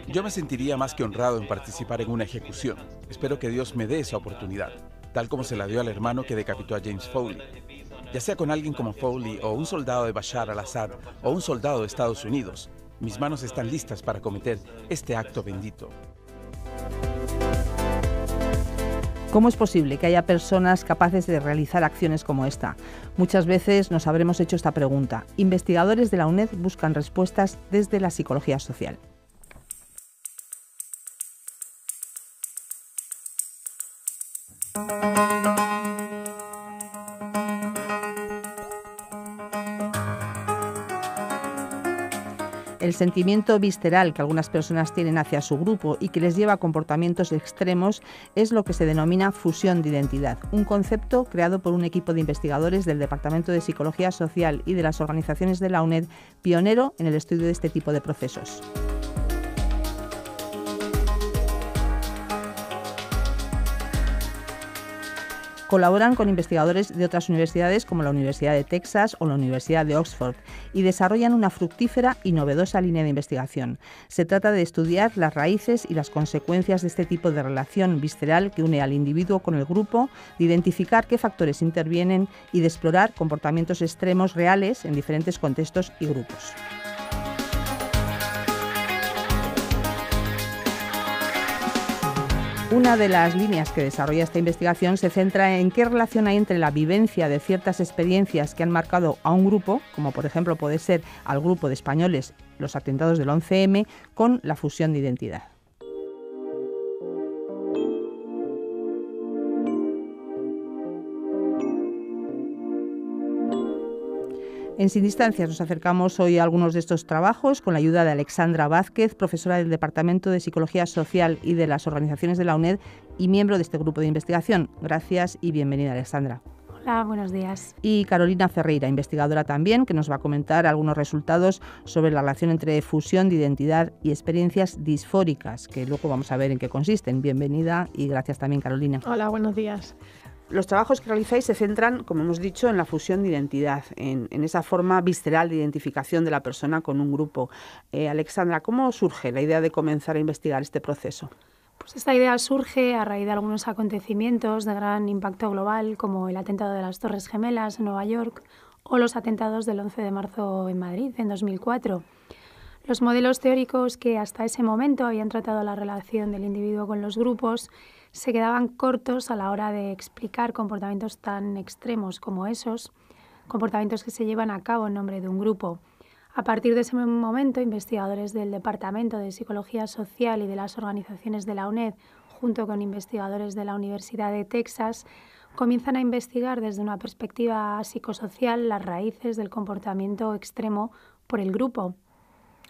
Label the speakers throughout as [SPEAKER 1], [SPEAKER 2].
[SPEAKER 1] Yo me sentiría más que honrado en participar en una ejecución. Espero que Dios me dé esa oportunidad, tal como se la dio al hermano que decapitó a James Foley. Ya sea con alguien como Foley o un soldado de Bashar al-Assad o un soldado de Estados Unidos, mis manos están listas para cometer este acto bendito.
[SPEAKER 2] ¿Cómo es posible que haya personas capaces de realizar acciones como esta? Muchas veces nos habremos hecho esta pregunta. Investigadores de la UNED buscan respuestas desde la psicología social. El sentimiento visceral que algunas personas tienen hacia su grupo y que les lleva a comportamientos extremos es lo que se denomina fusión de identidad, un concepto creado por un equipo de investigadores del Departamento de Psicología Social y de las organizaciones de la UNED, pionero en el estudio de este tipo de procesos. Colaboran con investigadores de otras universidades como la Universidad de Texas o la Universidad de Oxford y desarrollan una fructífera y novedosa línea de investigación. Se trata de estudiar las raíces y las consecuencias de este tipo de relación visceral que une al individuo con el grupo, de identificar qué factores intervienen y de explorar comportamientos extremos reales en diferentes contextos y grupos. Una de las líneas que desarrolla esta investigación se centra en qué relación hay entre la vivencia de ciertas experiencias que han marcado a un grupo, como por ejemplo puede ser al grupo de españoles los atentados del 11M, con la fusión de identidad. En Sin Distancias nos acercamos hoy a algunos de estos trabajos con la ayuda de Alexandra Vázquez, profesora del Departamento de Psicología Social y de las organizaciones de la UNED y miembro de este grupo de investigación. Gracias y bienvenida, Alexandra.
[SPEAKER 3] Hola, buenos días.
[SPEAKER 2] Y Carolina Ferreira, investigadora también, que nos va a comentar algunos resultados sobre la relación entre fusión de identidad y experiencias disfóricas, que luego vamos a ver en qué consisten. Bienvenida y gracias también, Carolina.
[SPEAKER 4] Hola, buenos días.
[SPEAKER 2] Los trabajos que realizáis se centran, como hemos dicho, en la fusión de identidad, en esa forma visceral de identificación de la persona con un grupo. Alexandra, ¿cómo surge la idea de comenzar a investigar este proceso?
[SPEAKER 3] Pues esta idea surge a raíz de algunos acontecimientos de gran impacto global, como el atentado de las Torres Gemelas en Nueva York o los atentados del 11 de marzo en Madrid en 2004. Los modelos teóricos que hasta ese momento habían tratado la relación del individuo con los grupos se quedaban cortos a la hora de explicar comportamientos tan extremos como esos, comportamientos que se llevan a cabo en nombre de un grupo. A partir de ese momento, investigadores del Departamento de Psicología Social y de las organizaciones de la UNED, junto con investigadores de la Universidad de Texas, comienzan a investigar desde una perspectiva psicosocial las raíces del comportamiento extremo por el grupo.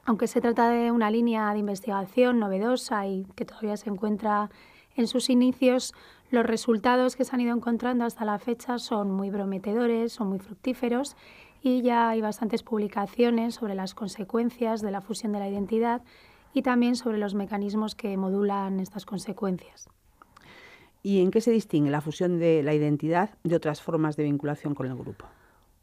[SPEAKER 3] Aunque se trata de una línea de investigación novedosa y que todavía se encuentra en sus inicios, los resultados que se han ido encontrando hasta la fecha son muy prometedores, son muy fructíferos y ya hay bastantes publicaciones sobre las consecuencias de la fusión de la identidad y también sobre los mecanismos que modulan estas consecuencias.
[SPEAKER 2] ¿Y en qué se distingue la fusión de la identidad de otras formas de vinculación con el grupo?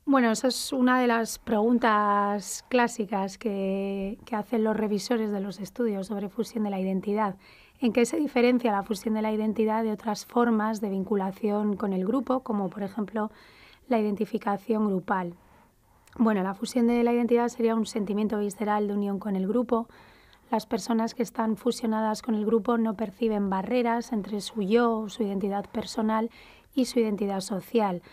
[SPEAKER 3] Bueno, esa es una de las preguntas clásicas que hacen los revisores de los estudios sobre fusión de la identidad. ¿En qué se diferencia la fusión de la identidad de otras formas de vinculación con el grupo, como por ejemplo la identificación grupal? Bueno, la fusión de la identidad sería un sentimiento visceral de unión con el grupo. Las personas que están fusionadas con el grupo no perciben barreras entre su yo, su identidad personal y su identidad social.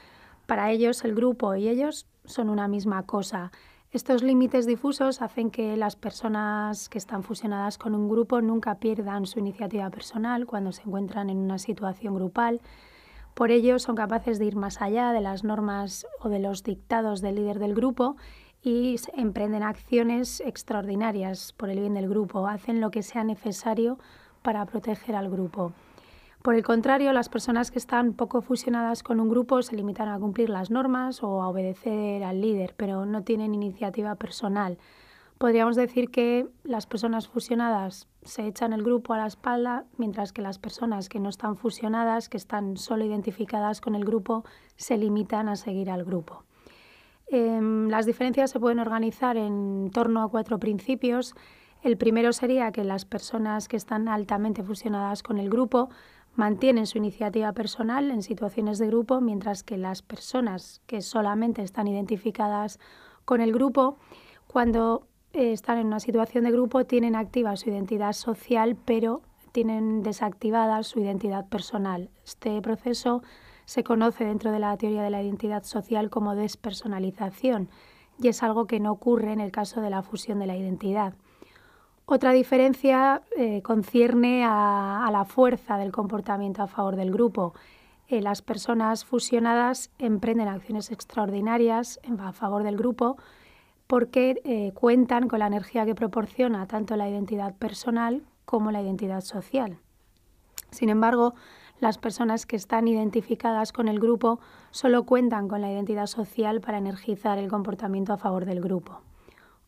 [SPEAKER 3] Para ellos, el grupo y ellos son una misma cosa. Estos límites difusos hacen que las personas que están fusionadas con un grupo nunca pierdan su iniciativa personal cuando se encuentran en una situación grupal. Por ello, son capaces de ir más allá de las normas o de los dictados del líder del grupo y emprenden acciones extraordinarias por el bien del grupo. Hacen lo que sea necesario para proteger al grupo. Por el contrario, las personas que están poco fusionadas con un grupo se limitan a cumplir las normas o a obedecer al líder, pero no tienen iniciativa personal. Podríamos decir que las personas fusionadas se echan el grupo a la espalda, mientras que las personas que no están fusionadas, que están solo identificadas con el grupo, se limitan a seguir al grupo. Las diferencias se pueden organizar en torno a 4 principios. El primero sería que las personas que están altamente fusionadas con el grupo mantienen su iniciativa personal en situaciones de grupo, mientras que las personas que solamente están identificadas con el grupo, cuando están en una situación de grupo, tienen activa su identidad social, pero tienen desactivada su identidad personal. Este proceso se conoce dentro de la teoría de la identidad social como despersonalización y es algo que no ocurre en el caso de la fusión de la identidad. Otra diferencia concierne a la fuerza del comportamiento a favor del grupo. Las personas fusionadas emprenden acciones extraordinarias a favor del grupo porque cuentan con la energía que proporciona tanto la identidad personal como la identidad social. Sin embargo, las personas que están identificadas con el grupo solo cuentan con la identidad social para energizar el comportamiento a favor del grupo.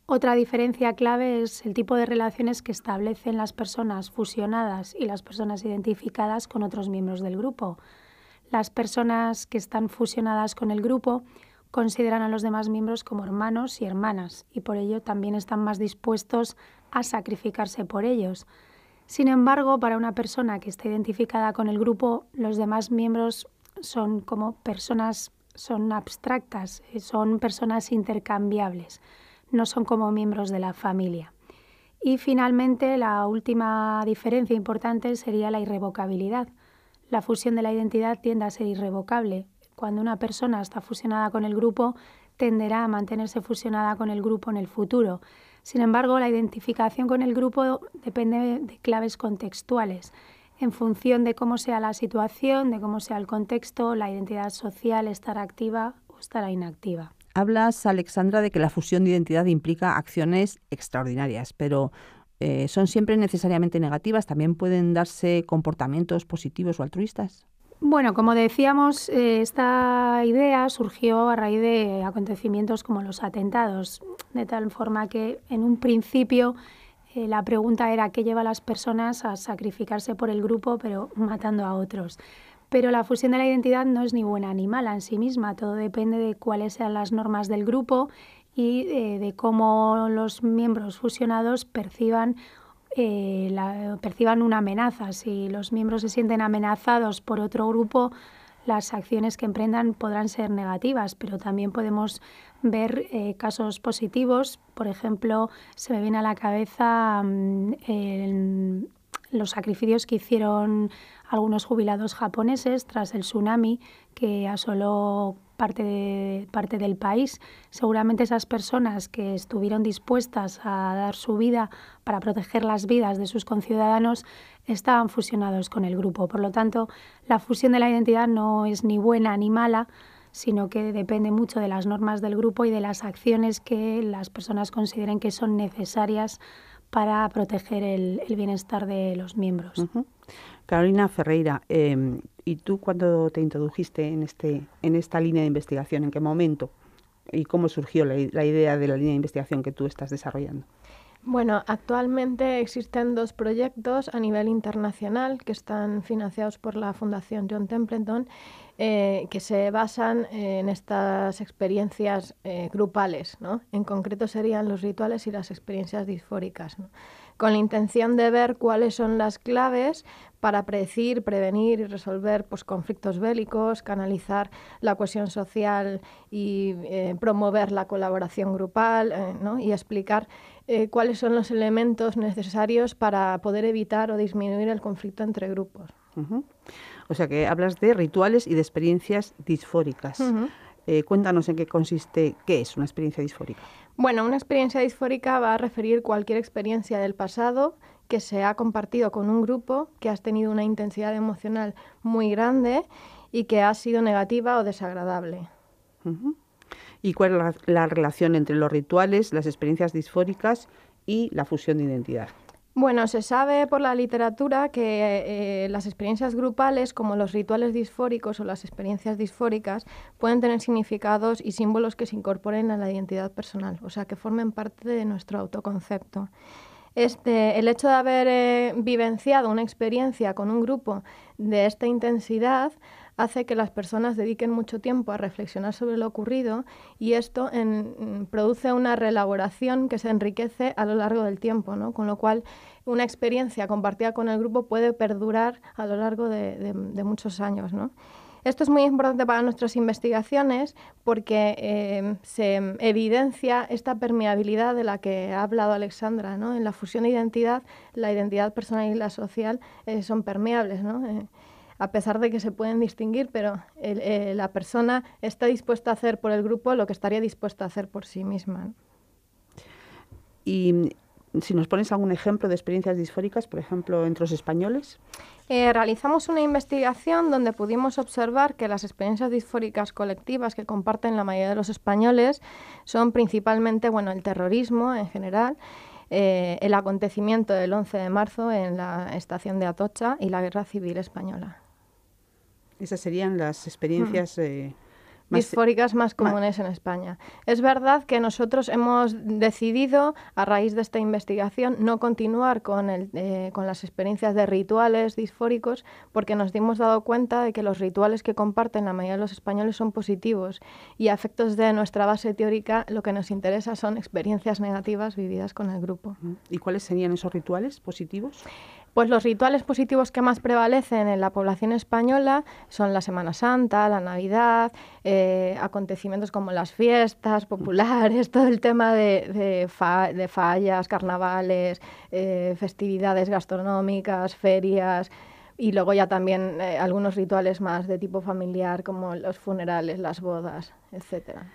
[SPEAKER 3] Otra diferencia clave es el tipo de relaciones que establecen las personas fusionadas y las personas identificadas con otros miembros del grupo. Las personas que están fusionadas con el grupo consideran a los demás miembros como hermanos y hermanas y por ello también están más dispuestos a sacrificarse por ellos. Sin embargo, para una persona que está identificada con el grupo, los demás miembros son como personas, son abstractas, son personas intercambiables, no son como miembros de la familia. Y finalmente, la última diferencia importante sería la irrevocabilidad. La fusión de la identidad tiende a ser irrevocable. Cuando una persona está fusionada con el grupo, tenderá a mantenerse fusionada con el grupo en el futuro. Sin embargo, la identificación con el grupo depende de claves contextuales. En función de cómo sea la situación, de cómo sea el contexto, la identidad social estará activa o estará inactiva.
[SPEAKER 2] Hablas, Alexandra, de que la fusión de identidad implica acciones extraordinarias, pero ¿son siempre necesariamente negativas? ¿También pueden darse comportamientos positivos o altruistas?
[SPEAKER 3] Bueno, como decíamos, esta idea surgió a raíz de acontecimientos como los atentados, de tal forma que en un principio la pregunta era qué lleva a las personas a sacrificarse por el grupo, pero matando a otros. Pero la fusión de la identidad no es ni buena ni mala en sí misma, todo depende de cuáles sean las normas del grupo y de cómo los miembros fusionados perciban una amenaza. Si los miembros se sienten amenazados por otro grupo, las acciones que emprendan podrán ser negativas, pero también podemos ver casos positivos. Por ejemplo, se me viene a la cabeza los sacrificios que hicieron algunos jubilados japoneses tras el tsunami que asoló parte del país. Seguramente esas personas que estuvieron dispuestas a dar su vida para proteger las vidas de sus conciudadanos estaban fusionados con el grupo. Por lo tanto, la fusión de la identidad no es ni buena ni mala, sino que depende mucho de las normas del grupo y de las acciones que las personas consideren que son necesarias para proteger el bienestar de los miembros.
[SPEAKER 2] Uh-huh. Carolina Ferreira, ¿y tú cuándo te introdujiste en esta línea de investigación? ¿En qué momento? ¿Y cómo surgió la idea de la línea de investigación que tú estás desarrollando?
[SPEAKER 4] Bueno, actualmente existen 2 proyectos a nivel internacional que están financiados por la Fundación John Templeton que se basan en estas experiencias grupales, ¿no? En concreto serían los rituales y las experiencias disfóricas, ¿no? Con la intención de ver cuáles son las claves para predecir, prevenir y resolver conflictos bélicos, canalizar la cohesión social y promover la colaboración grupal, ¿no? Y explicar cuáles son los elementos necesarios para poder evitar o disminuir el conflicto entre grupos.
[SPEAKER 2] Uh-huh. O sea que hablas de rituales y de experiencias disfóricas. Uh-huh. Cuéntanos en qué consiste, qué es una experiencia disfórica.
[SPEAKER 4] Bueno, una experiencia disfórica va a referir cualquier experiencia del pasado que se ha compartido con un grupo que has tenido una intensidad emocional muy grande y que ha sido negativa o desagradable.
[SPEAKER 2] Uh-huh. ¿Y cuál es la relación entre los rituales, las experiencias disfóricas y la fusión de identidad?
[SPEAKER 4] Bueno, se sabe por la literatura que las experiencias grupales, como los rituales disfóricos o las experiencias disfóricas, pueden tener significados y símbolos que se incorporen a la identidad personal, o sea, que formen parte de nuestro autoconcepto. El hecho de haber vivenciado una experiencia con un grupo de esta intensidad hace que las personas dediquen mucho tiempo a reflexionar sobre lo ocurrido y esto produce una reelaboración que se enriquece a lo largo del tiempo, ¿no? Con lo cual una experiencia compartida con el grupo puede perdurar a lo largo de muchos años, ¿no? Esto es muy importante para nuestras investigaciones porque se evidencia esta permeabilidad de la que ha hablado Alexandra, ¿no? En la fusión de identidad, la identidad personal y la social son permeables, ¿no? A pesar de que se pueden distinguir, pero la persona está dispuesta a hacer por el grupo lo que estaría dispuesta a hacer por sí misma, ¿no?
[SPEAKER 2] Y si nos pones algún ejemplo de experiencias disfóricas, por ejemplo, entre los españoles.
[SPEAKER 4] Realizamos una investigación donde pudimos observar que las experiencias disfóricas colectivas que comparten la mayoría de los españoles son principalmente, bueno, el terrorismo en general, el acontecimiento del 11 de marzo en la estación de Atocha y la Guerra Civil Española.
[SPEAKER 2] Esas serían las experiencias
[SPEAKER 4] disfóricas más comunes en España. Es verdad que nosotros hemos decidido, a raíz de esta investigación, no continuar con las experiencias de rituales disfóricos porque nos dimos dado cuenta de que los rituales que comparten la mayoría de los españoles son positivos y a efectos de nuestra base teórica lo que nos interesa son experiencias negativas vividas con el grupo.
[SPEAKER 2] ¿Y cuáles serían esos rituales positivos?
[SPEAKER 4] Pues los rituales positivos que más prevalecen en la población española son la Semana Santa, la Navidad, acontecimientos como las fiestas populares, todo el tema de fallas, carnavales, festividades gastronómicas, ferias y luego ya también algunos rituales más de tipo familiar como los funerales, las bodas, etcétera.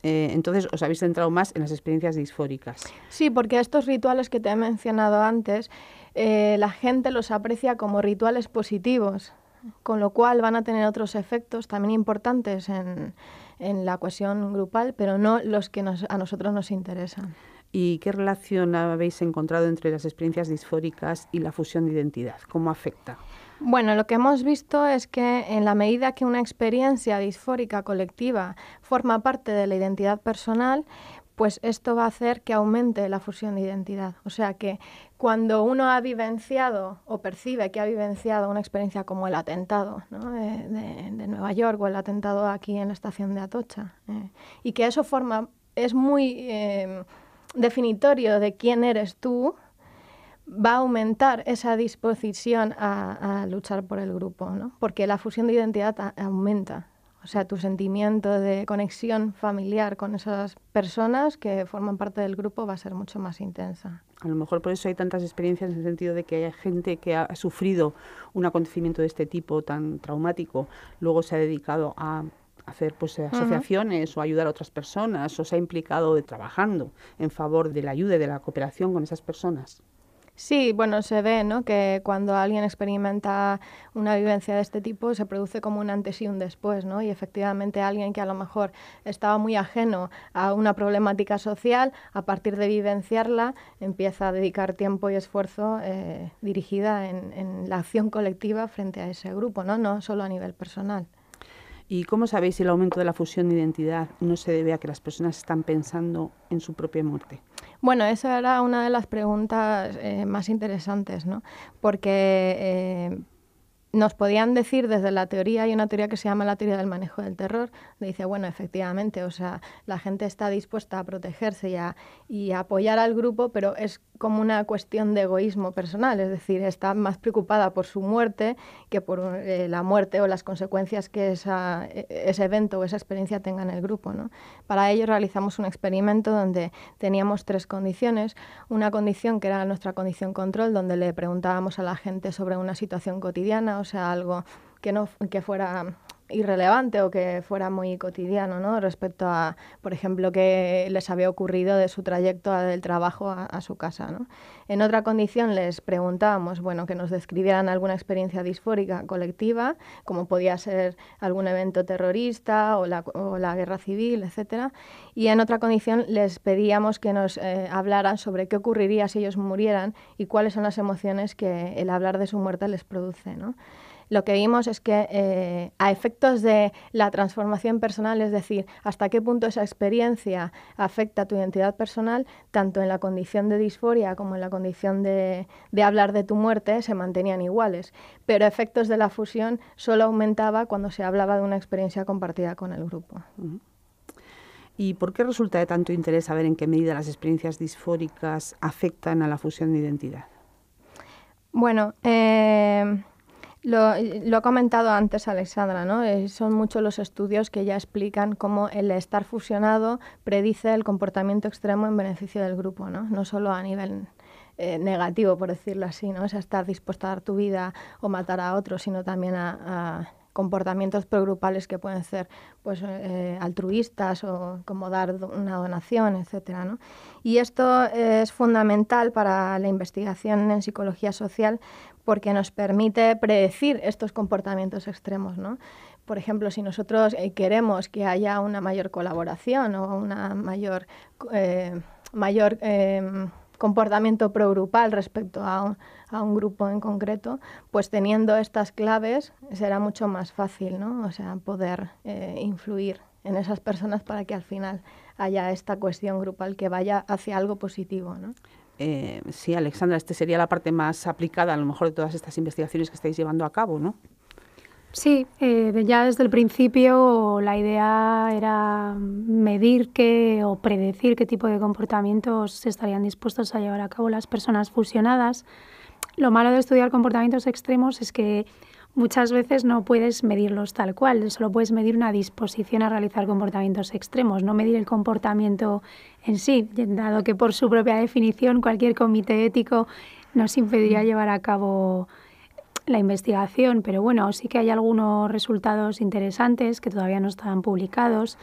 [SPEAKER 2] Entonces, os habéis centrado más en las experiencias disfóricas.
[SPEAKER 4] Sí, porque estos rituales que te he mencionado antes, la gente los aprecia como rituales positivos, con lo cual van a tener otros efectos también importantes en la cohesión grupal, pero no los que a nosotros nos interesan.
[SPEAKER 2] ¿Y qué relación habéis encontrado entre las experiencias disfóricas y la fusión de identidad? ¿Cómo afecta?
[SPEAKER 4] Bueno, lo que hemos visto es que en la medida que una experiencia disfórica colectiva forma parte de la identidad personal, pues esto va a hacer que aumente la fusión de identidad. O sea que cuando uno ha vivenciado o percibe que ha vivenciado una experiencia como el atentado, ¿no? de Nueva York o el atentado aquí en la estación de Atocha, y que eso es muy definitorio de quién eres tú, va a aumentar esa disposición a luchar por el grupo, ¿no? Porque la fusión de identidad aumenta. O sea, tu sentimiento de conexión familiar con esas personas que forman parte del grupo va a ser mucho más intensa.
[SPEAKER 2] A lo mejor por eso hay tantas experiencias en el sentido de que hay gente que ha sufrido un acontecimiento de este tipo tan traumático, luego se ha dedicado a hacer asociaciones o ayudar a otras personas o se ha implicado trabajando en favor de la ayuda y de la cooperación con esas personas.
[SPEAKER 4] Sí, bueno, se ve, ¿no?, que cuando alguien experimenta una vivencia de este tipo se produce como un antes y un después, ¿no? Y efectivamente alguien que a lo mejor estaba muy ajeno a una problemática social, a partir de vivenciarla, empieza a dedicar tiempo y esfuerzo dirigida en la acción colectiva frente a ese grupo, ¿no? No solo a nivel personal.
[SPEAKER 2] ¿Y cómo sabéis si el aumento de la fusión de identidad no se debe a que las personas están pensando en su propia muerte?
[SPEAKER 4] Bueno, esa era una de las preguntas más interesantes, ¿no? Porque nos podían decir desde la teoría, hay una teoría que se llama la teoría del manejo del terror, donde dice, bueno, efectivamente, o sea, la gente está dispuesta a protegerse y a apoyar al grupo, pero es como una cuestión de egoísmo personal, es decir, está más preocupada por su muerte que por la muerte o las consecuencias que ese evento o esa experiencia tenga en el grupo, ¿no? Para ello realizamos un experimento donde teníamos 3 condiciones. Una condición que era nuestra condición control, donde le preguntábamos a la gente sobre una situación cotidiana, o sea, algo que fuera irrelevante o que fuera muy cotidiano, ¿no? Respecto a, por ejemplo, qué les había ocurrido de su trayecto del trabajo a su casa, ¿no? En otra condición les preguntábamos, bueno, que nos describieran alguna experiencia disfórica colectiva, como podía ser algún evento terrorista o la guerra civil, etcétera. Y en otra condición les pedíamos que nos hablaran sobre qué ocurriría si ellos murieran y cuáles son las emociones que el hablar de su muerte les produce, ¿no? lo que vimos es que a efectos de la transformación personal, es decir, hasta qué punto esa experiencia afecta a tu identidad personal, tanto en la condición de disforia como en la condición de hablar de tu muerte, se mantenían iguales. Pero a efectos de la fusión solo aumentaba cuando se hablaba de una experiencia compartida con el grupo.
[SPEAKER 2] ¿Y por qué resulta de tanto interés saber en qué medida las experiencias disfóricas afectan a la fusión de identidad?
[SPEAKER 4] Bueno, lo ha comentado antes Alexandra, ¿no? Son muchos los estudios que ya explican cómo el estar fusionado predice el comportamiento extremo en beneficio del grupo, ¿no? No solo a nivel negativo, por decirlo así, ¿no? Es estar dispuesto a dar tu vida o matar a otros, sino también a comportamientos progrupales que pueden ser pues, altruistas o como dar una donación, etcétera, ¿no? Y esto es fundamental para la investigación en psicología social porque nos permite predecir estos comportamientos extremos, ¿no? Por ejemplo, si nosotros queremos que haya una mayor colaboración o una mayor comportamiento progrupal respecto a un grupo en concreto, pues teniendo estas claves será mucho más fácil, ¿no? O sea, poder influir en esas personas para que al final haya esta cohesión grupal que vaya hacia algo positivo, ¿no?
[SPEAKER 2] Sí, Alexandra, esta sería la parte más aplicada a lo mejor de todas estas investigaciones que estáis llevando a cabo, ¿no?
[SPEAKER 3] Sí, ya desde el principio la idea era medir o predecir qué tipo de comportamientos estarían dispuestos a llevar a cabo las personas fusionadas. Lo malo de estudiar comportamientos extremos es que muchas veces no puedes medirlos tal cual, solo puedes medir una disposición a realizar comportamientos extremos, no medir el comportamiento en sí, dado que por su propia definición cualquier comité ético nos impediría llevar a cabo la investigación, pero bueno, sí que hay algunos resultados interesantes que todavía no están publicados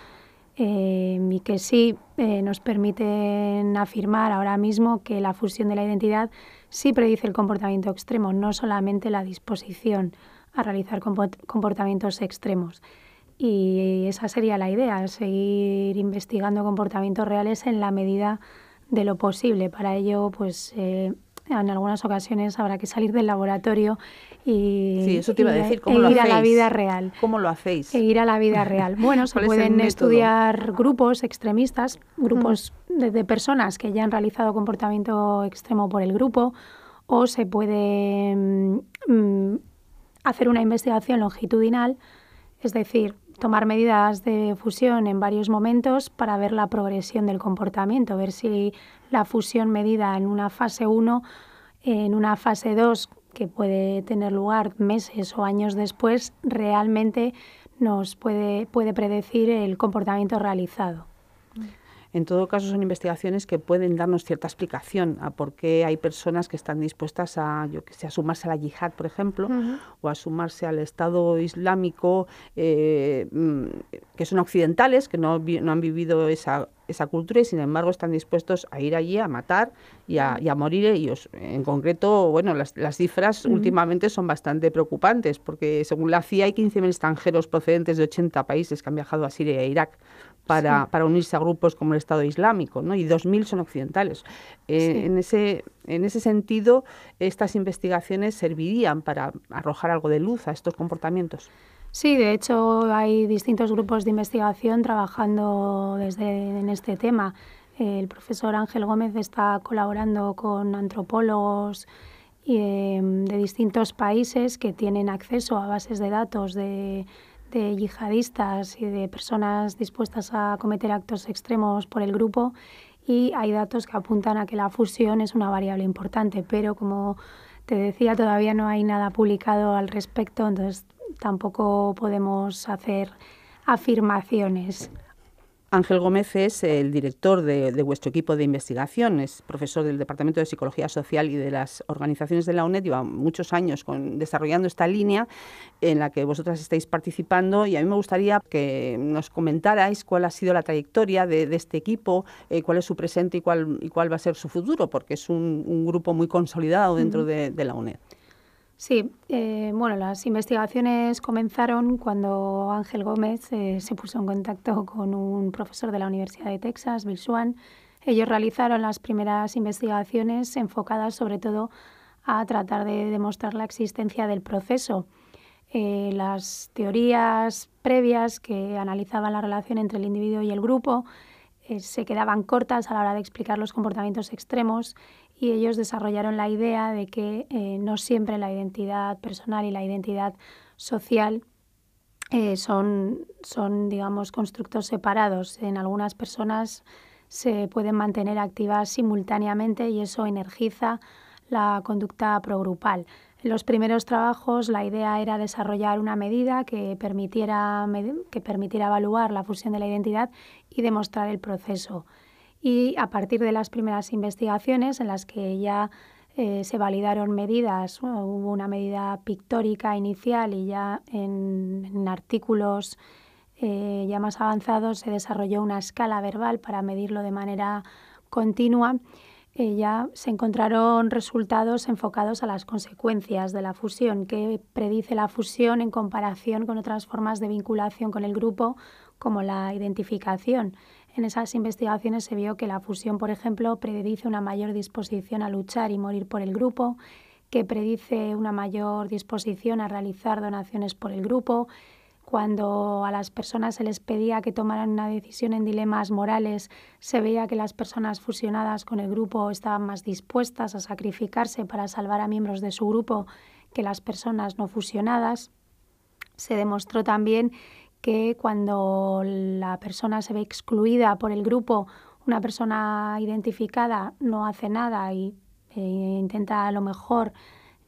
[SPEAKER 3] y que sí nos permiten afirmar ahora mismo que la fusión de la identidad sí predice el comportamiento extremo, no solamente la disposición a realizar comportamientos extremos. Y esa sería la idea, seguir investigando comportamientos reales en la medida de lo posible. Para ello, pues en algunas ocasiones habrá que salir del laboratorio y,
[SPEAKER 2] eso te iba a decir, ¿cómo lo
[SPEAKER 3] ir
[SPEAKER 2] hacéis?
[SPEAKER 3] A la vida real.
[SPEAKER 2] ¿Cómo lo hacéis?
[SPEAKER 3] E ir a la vida real. Bueno, se pueden estudiar grupos extremistas, grupos de personas que ya han realizado comportamiento extremo por el grupo, o se puede hacer una investigación longitudinal, es decir, tomar medidas de fusión en varios momentos para ver la progresión del comportamiento, ver si la fusión medida en una fase 1, en una fase 2, que puede tener lugar meses o años después, realmente nos puede predecir el comportamiento realizado.
[SPEAKER 2] En todo caso, son investigaciones que pueden darnos cierta explicación a por qué hay personas que están dispuestas a sumarse a la yihad, por ejemplo, o a sumarse al Estado Islámico, que son occidentales, que no han vivido esa cultura y, sin embargo, están dispuestos a ir allí a matar y a morir ellos. En concreto, bueno, las cifras últimamente son bastante preocupantes, porque según la CIA hay 15.000 extranjeros procedentes de 80 países que han viajado a Siria e Irak para unirse a grupos como el Estado Islámico, ¿no? Y 2.000 son occidentales. En ese sentido, estas investigaciones servirían para arrojar algo de luz a estos comportamientos.
[SPEAKER 3] Sí, de hecho hay distintos grupos de investigación trabajando en este tema. El profesor Ángel Gómez está colaborando con antropólogos de distintos países que tienen acceso a bases de datos de yihadistas y de personas dispuestas a cometer actos extremos por el grupo, y hay datos que apuntan a que la fusión es una variable importante, pero como te decía, todavía no hay nada publicado al respecto, entonces tampoco podemos hacer afirmaciones.
[SPEAKER 2] Ángel Gómez es el director de vuestro equipo de investigación, es profesor del Departamento de Psicología Social y de las organizaciones de la UNED, lleva muchos años desarrollando esta línea en la que vosotras estáis participando, y a mí me gustaría que nos comentarais cuál ha sido la trayectoria de este equipo, cuál es su presente y cuál va a ser su futuro, porque es un grupo muy consolidado dentro de la UNED.
[SPEAKER 3] Sí, bueno, las investigaciones comenzaron cuando Ángel Gómez se puso en contacto con un profesor de la Universidad de Texas, Bill Swan. Ellos realizaron las primeras investigaciones enfocadas sobre todo a tratar de demostrar la existencia del proceso Las teorías previas que analizaban la relación entre el individuo y el grupo se quedaban cortas a la hora de explicar los comportamientos extremos, y ellos desarrollaron la idea de que no siempre la identidad personal y la identidad social son, digamos, constructos separados. En algunas personas se pueden mantener activas simultáneamente y eso energiza la conducta progrupal. En los primeros trabajos la idea era desarrollar una medida que permitiera evaluar la fusión de la identidad y demostrar el proceso. Y a partir de las primeras investigaciones en las que ya se validaron medidas, hubo una medida pictórica inicial y ya en artículos ya más avanzados se desarrolló una escala verbal para medirlo de manera continua. Ya se encontraron resultados enfocados a las consecuencias de la fusión, que predice la fusión en comparación con otras formas de vinculación con el grupo, como la identificación. En esas investigaciones se vio que la fusión, por ejemplo, predice una mayor disposición a luchar y morir por el grupo, que predice una mayor disposición a realizar donaciones por el grupo. Cuando a las personas se les pedía que tomaran una decisión en dilemas morales, se veía que las personas fusionadas con el grupo estaban más dispuestas a sacrificarse para salvar a miembros de su grupo que las personas no fusionadas. Se demostró también que cuando la persona se ve excluida por el grupo, una persona identificada no hace nada y intenta a lo mejor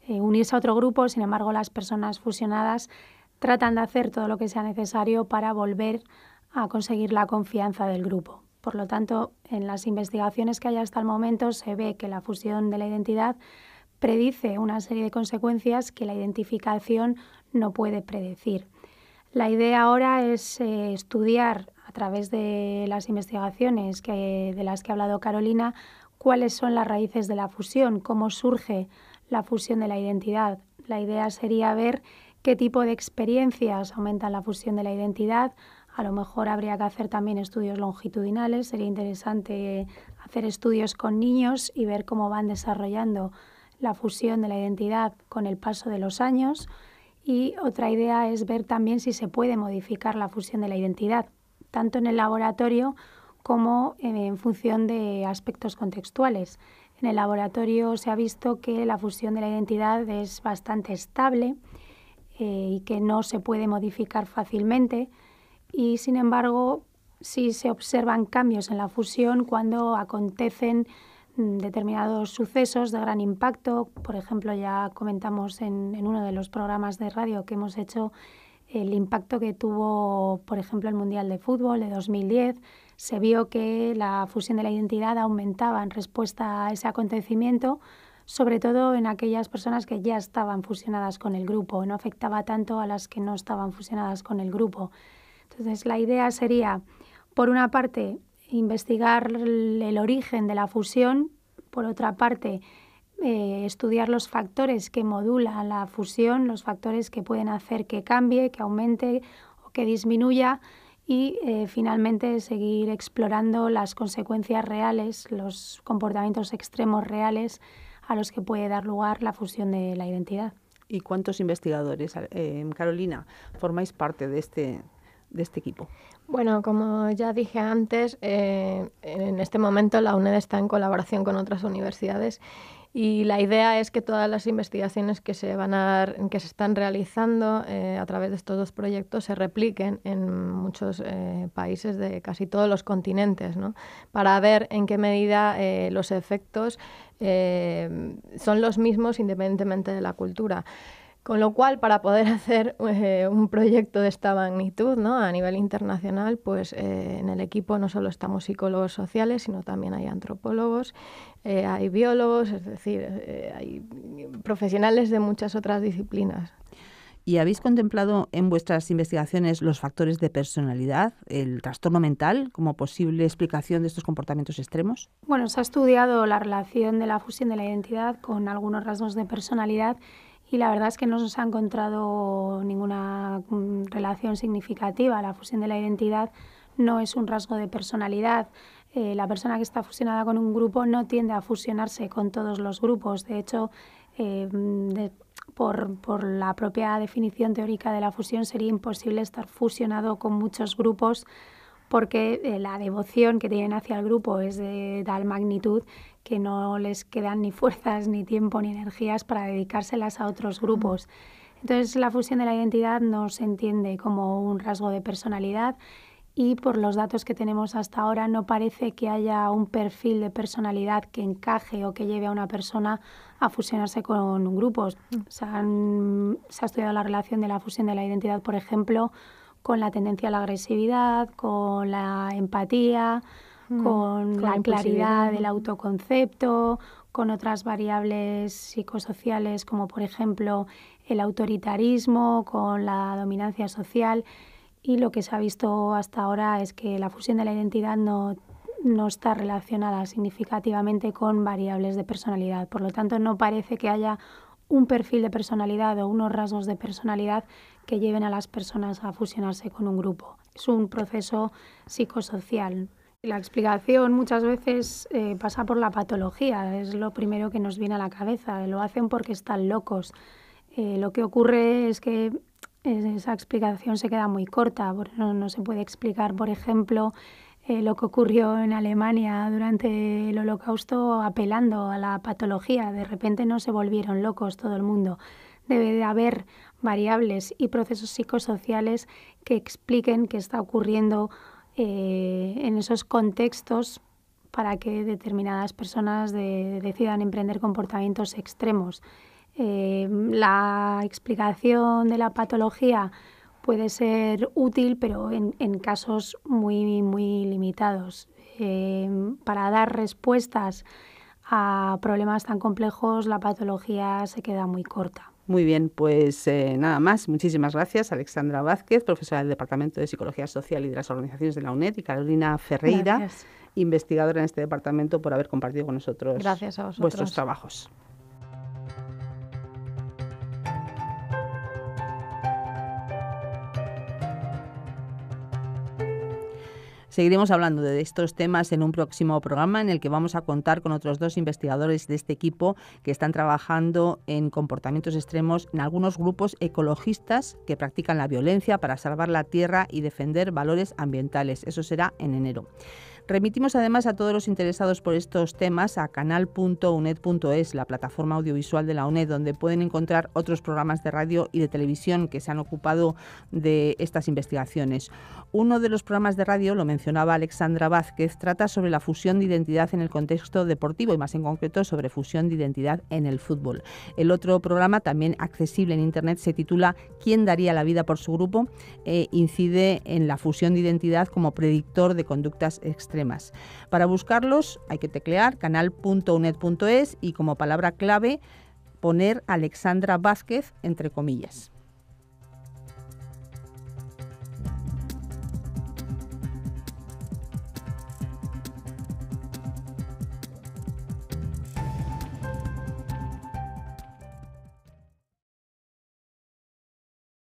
[SPEAKER 3] unirse a otro grupo. Sin embargo, las personas fusionadas tratan de hacer todo lo que sea necesario para volver a conseguir la confianza del grupo. Por lo tanto, en las investigaciones que hay hasta el momento se ve que la fusión de la identidad predice una serie de consecuencias que la identificación no puede predecir. La idea ahora es estudiar a través de las investigaciones de las que ha hablado Carolina cuáles son las raíces de la fusión, cómo surge la fusión de la identidad. La idea sería ver qué tipo de experiencias aumentan la fusión de la identidad. A lo mejor habría que hacer también estudios longitudinales. Sería interesante hacer estudios con niños y ver cómo van desarrollando la fusión de la identidad con el paso de los años. Y otra idea es ver también si se puede modificar la fusión de la identidad, tanto en el laboratorio como en función de aspectos contextuales. En el laboratorio se ha visto que la fusión de la identidad es bastante estable y que no se puede modificar fácilmente, y sin embargo sí se observan cambios en la fusión cuando acontecen determinados sucesos de gran impacto. Por ejemplo, ya comentamos en uno de los programas de radio que hemos hecho el impacto que tuvo, por ejemplo, el Mundial de Fútbol de 2010. Se vio que la fusión de la identidad aumentaba en respuesta a ese acontecimiento, sobre todo en aquellas personas que ya estaban fusionadas con el grupo, no afectaba tanto a las que no estaban fusionadas con el grupo. Entonces, la idea sería, por una parte, investigar el origen de la fusión, por otra parte, estudiar los factores que modulan la fusión, los factores que pueden hacer que cambie, que aumente o que disminuya, y finalmente seguir explorando las consecuencias reales, los comportamientos extremos reales a los que puede dar lugar la fusión de la identidad.
[SPEAKER 2] ¿Y cuántos investigadores, Carolina, formáis parte de este equipo?
[SPEAKER 4] Bueno, como ya dije antes, en este momento la UNED está en colaboración con otras universidades y la idea es que todas las investigaciones que se están realizando a través de estos dos proyectos se repliquen en muchos países de casi todos los continentes, ¿no? Para ver en qué medida los efectos son los mismos independientemente de la cultura. Con lo cual, para poder hacer un proyecto de esta magnitud, ¿no?, a nivel internacional, pues en el equipo no solo estamos psicólogos sociales, sino también hay antropólogos, hay biólogos, es decir, hay profesionales de muchas otras disciplinas.
[SPEAKER 2] ¿Y habéis contemplado en vuestras investigaciones los factores de personalidad, el trastorno mental, como posible explicación de estos comportamientos extremos?
[SPEAKER 3] Bueno, se ha estudiado la relación de la fusión de la identidad con algunos rasgos de personalidad y la verdad es que no se ha encontrado ninguna relación significativa. La fusión de la identidad no es un rasgo de personalidad. La persona que está fusionada con un grupo no tiende a fusionarse con todos los grupos. De hecho, por la propia definición teórica de la fusión sería imposible estar fusionado con muchos grupos, porque la devoción que tienen hacia el grupo es de tal magnitud que no les quedan ni fuerzas, ni tiempo, ni energías para dedicárselas a otros grupos. Entonces, la fusión de la identidad no se entiende como un rasgo de personalidad, y por los datos que tenemos hasta ahora no parece que haya un perfil de personalidad que encaje o que lleve a una persona a fusionarse con grupos. Se ha estudiado la relación de la fusión de la identidad, por ejemplo, con la tendencia a la agresividad, con la empatía, con la claridad del autoconcepto, con otras variables psicosociales como por ejemplo el autoritarismo, con la dominancia social. Y lo que se ha visto hasta ahora es que la fusión de la identidad no está relacionada significativamente con variables de personalidad. Por lo tanto, no parece que haya un perfil de personalidad o unos rasgos de personalidad que lleven a las personas a fusionarse con un grupo. Es un proceso psicosocial. La explicación muchas veces pasa por la patología, es lo primero que nos viene a la cabeza. Lo hacen porque están locos. Lo que ocurre es que esa explicación se queda muy corta. No se puede explicar, por ejemplo, lo que ocurrió en Alemania durante el Holocausto apelando a la patología. De repente no se volvieron locos todo el mundo. Debe de haber variables y procesos psicosociales que expliquen qué está ocurriendo en esos contextos para que determinadas personas decidan emprender comportamientos extremos. La explicación de la patología puede ser útil, pero en casos muy, muy limitados. Para dar respuestas a problemas tan complejos, la patología se queda muy corta.
[SPEAKER 2] Muy bien, pues nada más. Muchísimas gracias, Alexandra Vázquez, profesora del Departamento de Psicología Social y de las Organizaciones de la UNED, y Carolina Ferreira, investigadora en este departamento, por haber compartido con nosotros vuestros trabajos. Seguiremos hablando de estos temas en un próximo programa en el que vamos a contar con otros 2 investigadores de este equipo que están trabajando en comportamientos extremos en algunos grupos ecologistas que practican la violencia para salvar la tierra y defender valores ambientales. Eso será en enero. Remitimos además a todos los interesados por estos temas a canal.uned.es, la plataforma audiovisual de la UNED, donde pueden encontrar otros programas de radio y de televisión que se han ocupado de estas investigaciones. Uno de los programas de radio, lo mencionaba Alexandra Vázquez, trata sobre la fusión de identidad en el contexto deportivo y más en concreto sobre fusión de identidad en el fútbol. El otro programa, también accesible en Internet, se titula ¿Quién daría la vida por su grupo? Incide en la fusión de identidad como predictor de conductas extremas. Para buscarlos hay que teclear canal.uned.es y como palabra clave poner Alexandra Vázquez entre comillas.